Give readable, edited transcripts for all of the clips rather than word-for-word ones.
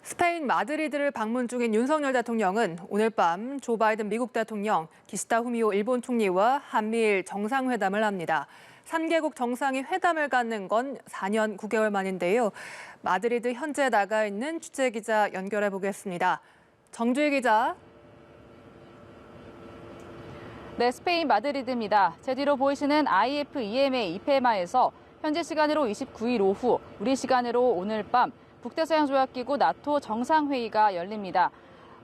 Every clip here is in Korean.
스페인 마드리드를 방문 중인 윤석열 대통령은 오늘 밤 조 바이든 미국 대통령, 기시다 후미오 일본 총리와 한미일 정상회담을 합니다. 3개국 정상이 회담을 갖는 건 4년 9개월 만인데요. 마드리드 현재 나가 있는 취재기자 연결해 보겠습니다. 정주희 기자. 네, 스페인 마드리드입니다. 제 뒤로 보이시는 IF EMA 이페마에서 현지 시간으로 29일 오후, 우리 시간으로 오늘 밤 북대서양조약기구 나토 정상회의가 열립니다.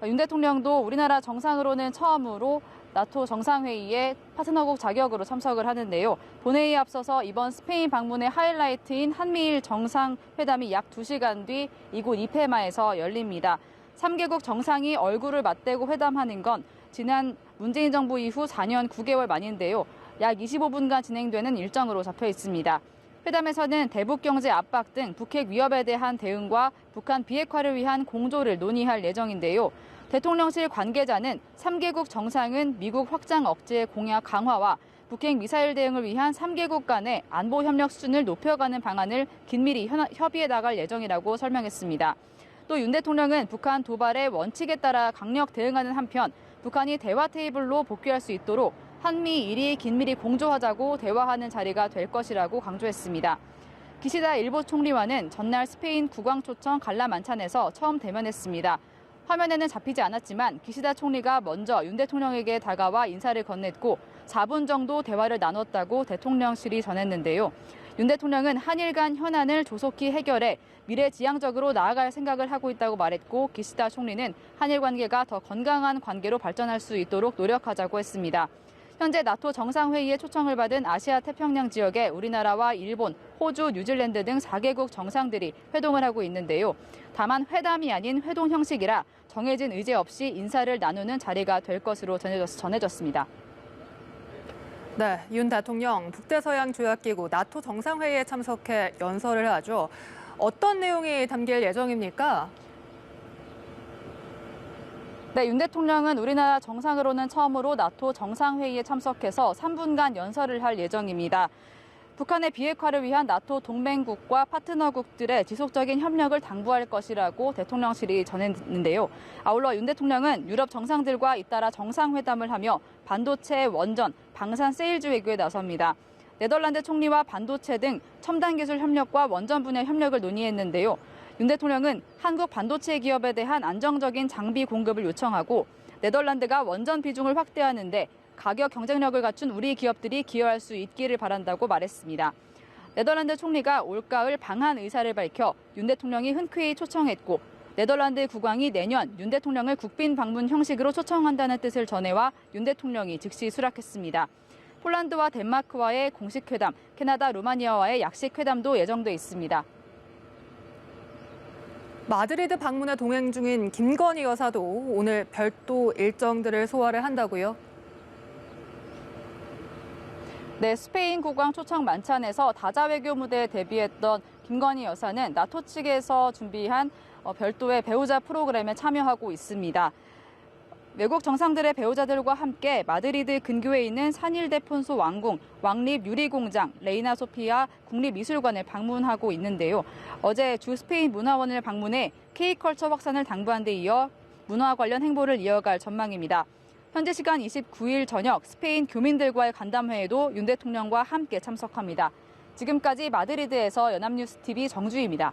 윤 대통령도 우리나라 정상으로는 처음으로 나토 정상회의에 파트너국 자격으로 참석을 하는데요. 본회의에 앞서서 이번 스페인 방문의 하이라이트인 한미일 정상회담이 약 2시간 뒤 이곳 이페마에서 열립니다. 3개국 정상이 얼굴을 맞대고 회담하는 건 지난 문재인 정부 이후 4년 9개월 만인데요. 약 25분간 진행되는 일정으로 잡혀 있습니다. 회담에서는 대북 경제 압박 등 북핵 위협에 대한 대응과 북한 비핵화를 위한 공조를 논의할 예정인데요. 대통령실 관계자는 3개국 정상은 미국 확장 억제 공약 강화와 북핵 미사일 대응을 위한 3개국 간의 안보 협력 수준을 높여가는 방안을 긴밀히 협의해 나갈 예정이라고 설명했습니다. 또 윤 대통령은 북한 도발의 원칙에 따라 강력 대응하는 한편 북한이 대화 테이블로 복귀할 수 있도록 한미일이 긴밀히 공조하자고 대화하는 자리가 될 것이라고 강조했습니다. 기시다 일본 총리와는 전날 스페인 국왕초청 관람만찬에서 처음 대면했습니다. 화면에는 잡히지 않았지만 기시다 총리가 먼저 윤 대통령에게 다가와 인사를 건넸고 4분 정도 대화를 나눴다고 대통령실이 전했는데요. 윤 대통령은 한일 간 현안을 조속히 해결해 미래지향적으로 나아갈 생각을 하고 있다고 말했고 기시다 총리는 한일 관계가 더 건강한 관계로 발전할 수 있도록 노력하자고 했습니다. 현재 나토 정상회의에 초청을 받은 아시아 태평양 지역에 우리나라와 일본, 호주, 뉴질랜드 등 4개국 정상들이 회동을 하고 있는데요. 다만 회담이 아닌 회동 형식이라 정해진 의제 없이 인사를 나누는 자리가 될 것으로 전해졌습니다. 네, 윤 대통령 북대서양 조약기구 나토 정상회의에 참석해 연설을 하죠. 어떤 내용이 담길 예정입니까? 네, 윤 대통령은 우리나라 정상으로는 처음으로 나토 정상회의에 참석해서 3분간 연설을 할 예정입니다. 북한의 비핵화를 위한 나토 동맹국과 파트너국들의 지속적인 협력을 당부할 것이라고 대통령실이 전했는데요. 아울러 윤 대통령은 유럽 정상들과 잇따라 정상회담을 하며 반도체, 원전, 방산 세일즈 외교에 나섭니다. 네덜란드 총리와 반도체 등 첨단 기술 협력과 원전 분야 협력을 논의했는데요. 윤 대통령은 한국 반도체 기업에 대한 안정적인 장비 공급을 요청하고 네덜란드가 원전 비중을 확대하는데 가격 경쟁력을 갖춘 우리 기업들이 기여할 수 있기를 바란다고 말했습니다. 네덜란드 총리가 올가을 방한 의사를 밝혀 윤 대통령이 흔쾌히 초청했고 네덜란드 국왕이 내년 윤 대통령을 국빈 방문 형식으로 초청한다는 뜻을 전해와 윤 대통령이 즉시 수락했습니다. 폴란드와 덴마크와의 공식 회담, 캐나다, 루마니아와의 약식 회담도 예정돼 있습니다. 마드리드 방문에 동행 중인 김건희 여사도 오늘 별도 일정들을 소화를 한다고요? 네, 스페인 국왕 초청 만찬에서 다자 외교 무대에 데뷔했던 김건희 여사는 나토 측에서 준비한 별도의 배우자 프로그램에 참여하고 있습니다. 외국 정상들의 배우자들과 함께 마드리드 근교에 있는 산일데폰소 왕궁, 왕립 유리공장, 레이나 소피아 국립미술관을 방문하고 있는데요. 어제 주 스페인 문화원을 방문해 K컬처 확산을 당부한 데 이어 문화 관련 행보를 이어갈 전망입니다. 현지 시간 29일 저녁 스페인 교민들과의 간담회에도 윤 대통령과 함께 참석합니다. 지금까지 마드리드에서 연합뉴스TV 정주희입니다.